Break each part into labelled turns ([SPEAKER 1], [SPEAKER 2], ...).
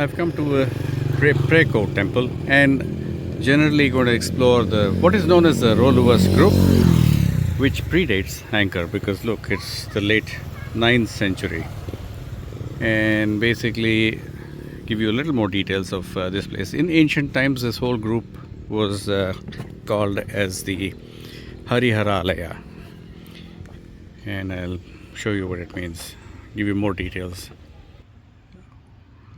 [SPEAKER 1] I've come to a Preah Ko temple and generally going to explore the what is known as the Roluvas group, which predates Angkor, because look, it's the late 9th century, and basically give you a little more details of this place. In ancient times, this whole group was called as the Hariharalaya, and I'll show you what it means, give you more details.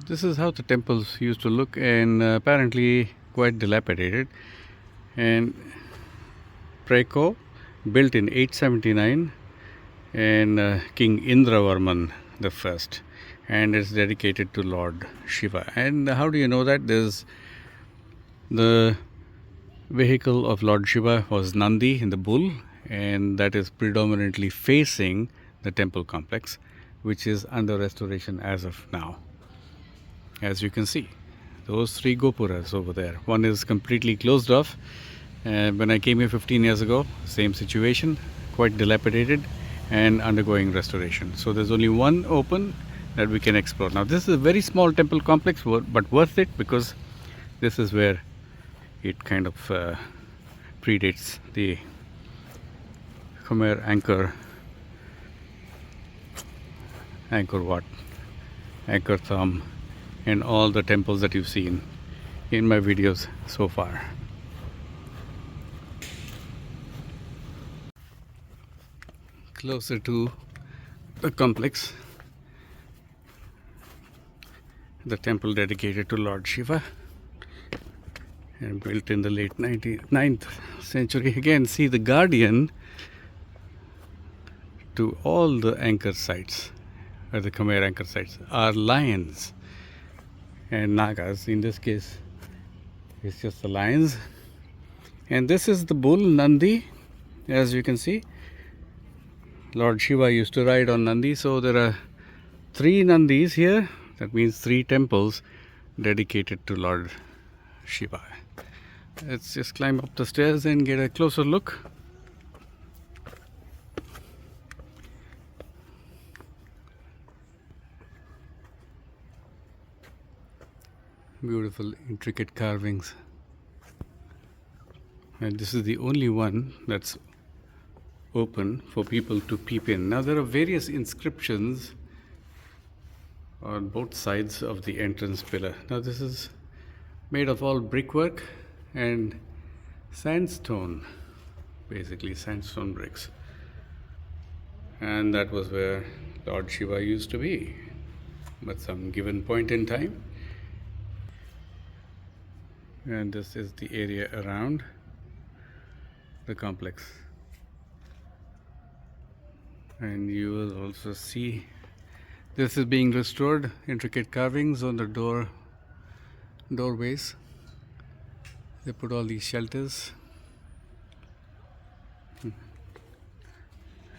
[SPEAKER 1] This is how the temples used to look, and apparently quite dilapidated. And Preah Ko, built in 879, and King Indravarman the first, and it's dedicated to Lord Shiva. And how do you know that? There's the vehicle of Lord Shiva was Nandi in the bull, and that is predominantly facing the temple complex, which is under restoration as of now. As you can see, those three gopuras over there. One is completely closed off. When I came here 15 years ago, same situation, quite dilapidated and undergoing restoration. So there's only one open that we can explore. Now this is a very small temple complex, but worth it, because this is where it kind of predates the Khmer Angkor Wat, Angkor Thom, and all the temples that you've seen in my videos so far. Closer to the complex, the temple dedicated to Lord Shiva and built in the late 9th century. Again, see the guardian to all the Angkor sites, or the Khmer Angkor sites, are lions and nagas. In this case, it's just the lions. And this is the bull Nandi, as you can see. Lord Shiva used to ride on Nandi, so there are 3 Nandis here. That means 3 temples dedicated to Lord Shiva. Let's just climb up the stairs and get a closer look. Beautiful intricate carvings, and this is the only one that's open for people to peep in. Now there are various inscriptions on both sides of the entrance pillar. Now this is made of all brickwork and sandstone, basically sandstone bricks, and that was where Lord Shiva used to be at some given point in time. And this is the area around the complex, and you will also see this is being restored. Intricate carvings on the doorways. They put all these shelters.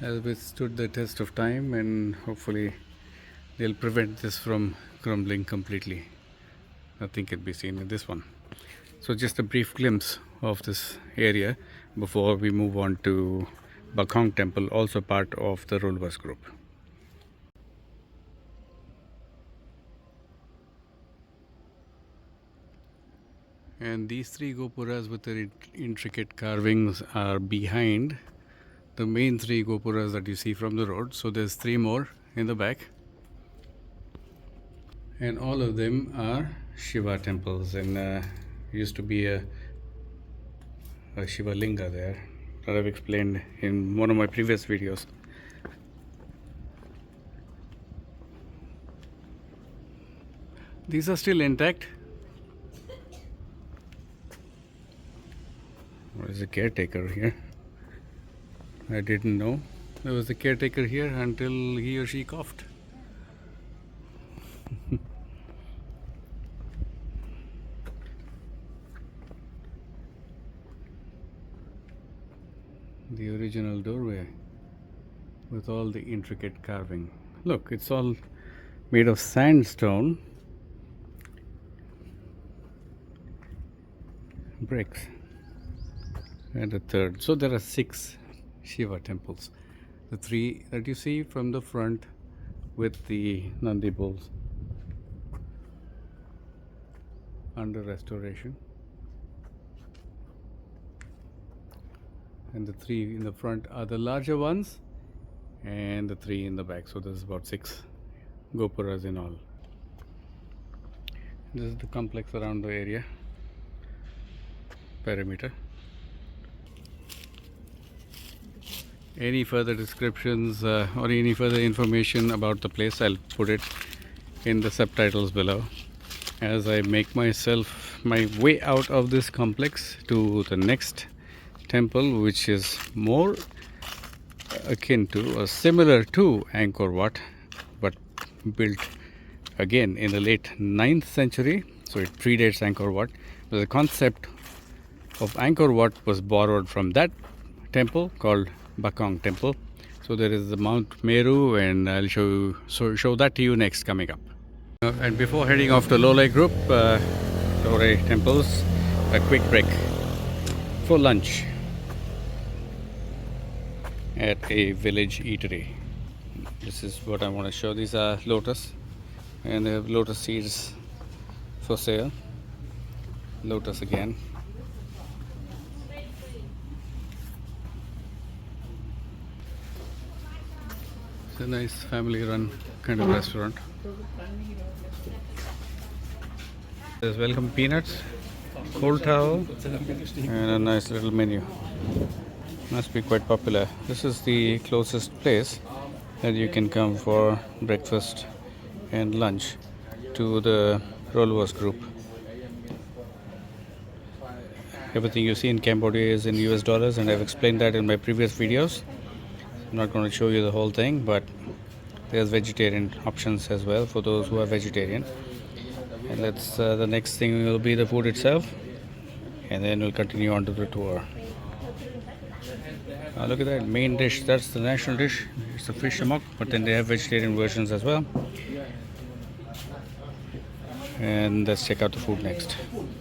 [SPEAKER 1] Has withstood the test of time, and hopefully they'll prevent this from crumbling completely. Nothing can be seen in this one. So just a brief glimpse of this area before we move on to Bakhong Temple, also part of the Roluvas group. And these 3 gopuras with their intricate carvings are behind the main 3 gopuras that you see from the road. So there's 3 more in the back, and all of them are Shiva temples, and used to be a Shiva Linga there that I've explained in one of my previous videos. These are still intact. What is the caretaker here? I didn't know there was a caretaker here until he or she coughed. The original doorway with all the intricate carving. Look, it's all made of sandstone bricks. And a third. So there are 6 Shiva temples. The 3 that you see from the front with the Nandi bulls. under restoration, and the 3 in the front are the larger ones and the 3 in the back, so there's about 6 gopuras in all. This is the complex around the area perimeter. Any further descriptions or any further information about the place, I'll put it in the subtitles below as I make my way out of this complex to the next temple, which is more akin to or similar to Angkor Wat, but built again in the late 9th century, so it predates Angkor Wat. The concept of Angkor Wat was borrowed from that temple called Bakong Temple. So there is the Mount Meru, and I'll show that to you next coming up. And before heading off to Lolei Group, Lolei Temples, a quick break for lunch at a village eatery. This is what I want to show. These are lotus, and they have lotus seeds for sale. Lotus again. It's a nice family-run kind of restaurant. There's welcome peanuts, cold towel, and a nice little menu. Must be quite popular. This is the closest place that you can come for breakfast and lunch to the Rolvos group. Everything you see in Cambodia is in US dollars, and I've explained that in my previous videos. I'm not going to show you the whole thing, but there's vegetarian options as well for those who are vegetarian. And that's the next thing will be the food itself, and then we'll continue on to the tour. Look at that main dish. That's the national dish. It's the fish amok, but then they have vegetarian versions as well. And let's check out the food next.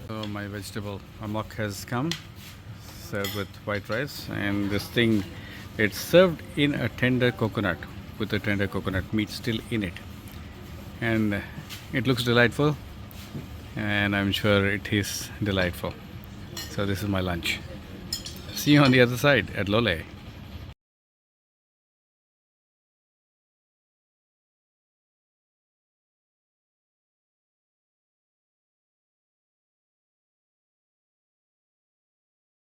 [SPEAKER 1] So my vegetable amok has come, served with white rice, and this thing, it's served in a tender coconut with the tender coconut meat still in it, and it looks delightful, and I'm sure it is delightful. So this is my lunch. See you on the other side at Lolei.